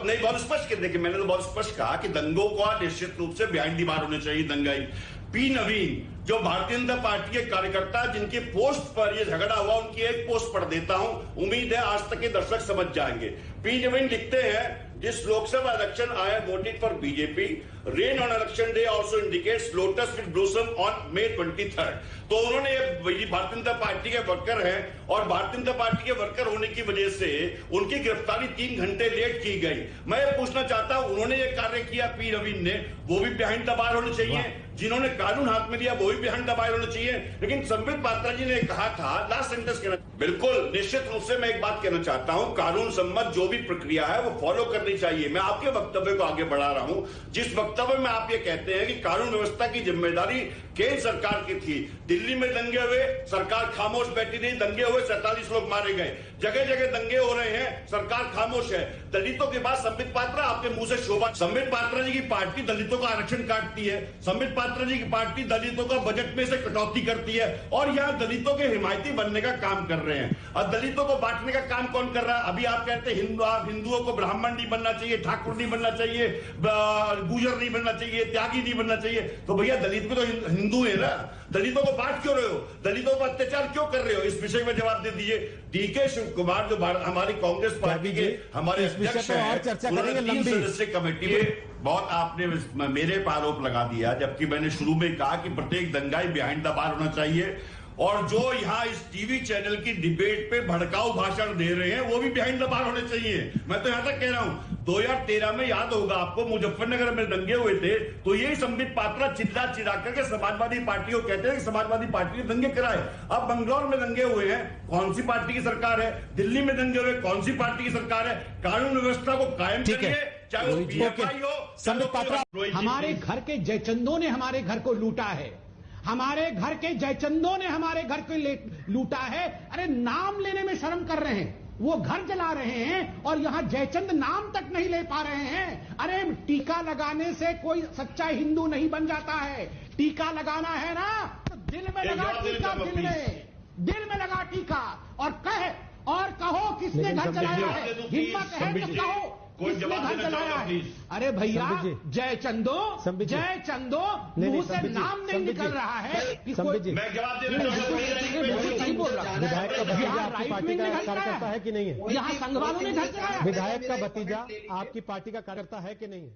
नहीं, बहुत स्पष्ट देखिए, मैंने तो बहुत स्पष्ट कहा कि दंगों को निश्चित रूप से बिहाइंड दी बार होने चाहिए। दंगाई पी नवीन जो भारतीय जनता पार्टी के कार्यकर्ता जिनके पोस्ट पर ये झगड़ा हुआ, उनकी एक पोस्ट पढ़ देता हूं, उम्मीद है आज तक के दर्शक समझ जाएंगे। पी नवीन लिखते हैं, जिस Lok Sabha election I have voted for BJP, rain on election day also indicates lotus will blossom on May 23rd। तो उन्होंने भारतीय जनता पार्टी के वर्कर हैं और भारतीय जनता पार्टी के वर्कर होने की वजह से उनकी गिरफ्तारी 3 घंटे लेट की गई। मैं ये पूछना चाहता हूं, उन्होंने ये कार्य किया पी नवीन ने, वो भी बिहाइंड द बार होने चाहिए। जिन्होंने कानून हाथ में लिया वो भी बिहाइंड द बार होने चाहिए। लेकिन संबित पात्रा जी ने कहा था, लास्ट सेंटेंस कहना, बिल्कुल निश्चित रूप से मैं एक बात कहना चाहता हूं, कानून सम्मत जो भी प्रक्रिया है वो फॉलो करनी चाहिए। मैं आपके वक्तव्य को आगे बढ़ा रहा हूं, जिस वक्तव्य में आप ये कहते हैं कि कानून व्यवस्था की जिम्मेदारी केंद्र सरकार की थी। दिल्ली में दंगे हुए, सरकार खामोश बैठी रही, दंगे हुए, 47 लोग मारे गए, जगह जगह दंगे हो रहे हैं, सरकार खामोश है। दलितों के बाद संबित पात्रा, आपके मुंह से शोभा, संबित पात्रा जी की पार्टी दलितों का आरक्षण काटती है, संबित पात्रा जी की पार्टी दलितों का बजट में से कटौती करती है और यहां दलितों के हिमायती बनने का काम कर रहे हैं। और दलितों को बांटने का काम कौन कर रहा है? अभी आप कहते हैं हिंदुओं को ब्राह्मण नहीं बनना चाहिए, ठाकुर नहीं बनना चाहिए, गुजर नहीं बनना चाहिए, त्यागी नहीं बनना चाहिए। तो भैया दलित भी तो हिंदू है ना, दलितों को बांट क्यों रहे हो? दलितों पर अत्याचार क्यों कर रहे हो? इस विषय में जवाब दे दीजिए। डीके शिव कुमार जो हमारी कांग्रेस पार्टी के हमारे अध्यक्ष हैं, 3 सदस्यीय कमेटी में बहुत आपने मेरे पर आरोप लगा दिया, जबकि मैंने शुरू में कहा कि प्रत्येक दंगाई बिहाइंड द बार होना चाहिए। और जो यहाँ इस टीवी चैनल की डिबेट पे भड़काऊ भाषण दे रहे हैं वो भी बिहाइंड द बार होने चाहिए। मैं तो यहां तक कह रहा हूं, 2013 में याद होगा आपको, मुजफ्फरनगर में दंगे हुए थे, तो यही संबित पात्रा चिल्ला चिल्ला करके समाजवादी पार्टी को कहते हैं कि समाजवादी पार्टी ने दंगे कराए। अब बंगलौर में दंगे हुए हैं, कौन सी पार्टी की सरकार है? दिल्ली में दंगे हुए, कौन सी पार्टी की सरकार है? कानून व्यवस्था को कायम करिए, चाहे वो पीएफआई हो। संबित पात्रा, हमारे घर के जयचंदों ने हमारे घर को लूटा है, हमारे घर के जयचंदों ने हमारे घर को लूटा है। अरे नाम लेने में शर्म कर रहे हैं, वो घर जला रहे हैं और यहां जयचंद नाम तक नहीं ले पा रहे हैं। अरे टीका लगाने से कोई सच्चा हिंदू नहीं बन जाता है। टीका लगाना है ना तो दिल में लगा टीका, दिल में लगा टीका, और कहो किसने घर जलाया है, हिम्मत है तो कहो किसने घर जलाया है। अरे भैया जयचंदो मुंह से नाम नहीं निकल रहा है। मैं जवाब दे रहा हूं, नहीं बोल रहा। विधायक का भतीजा आपकी पार्टी का कार्यकर्ता है कि नहीं है? यहाँ संघ वालों ने घर जलाया। विधायक का भतीजा आपकी पार्टी का कार्यकर्ता है कि नहीं है?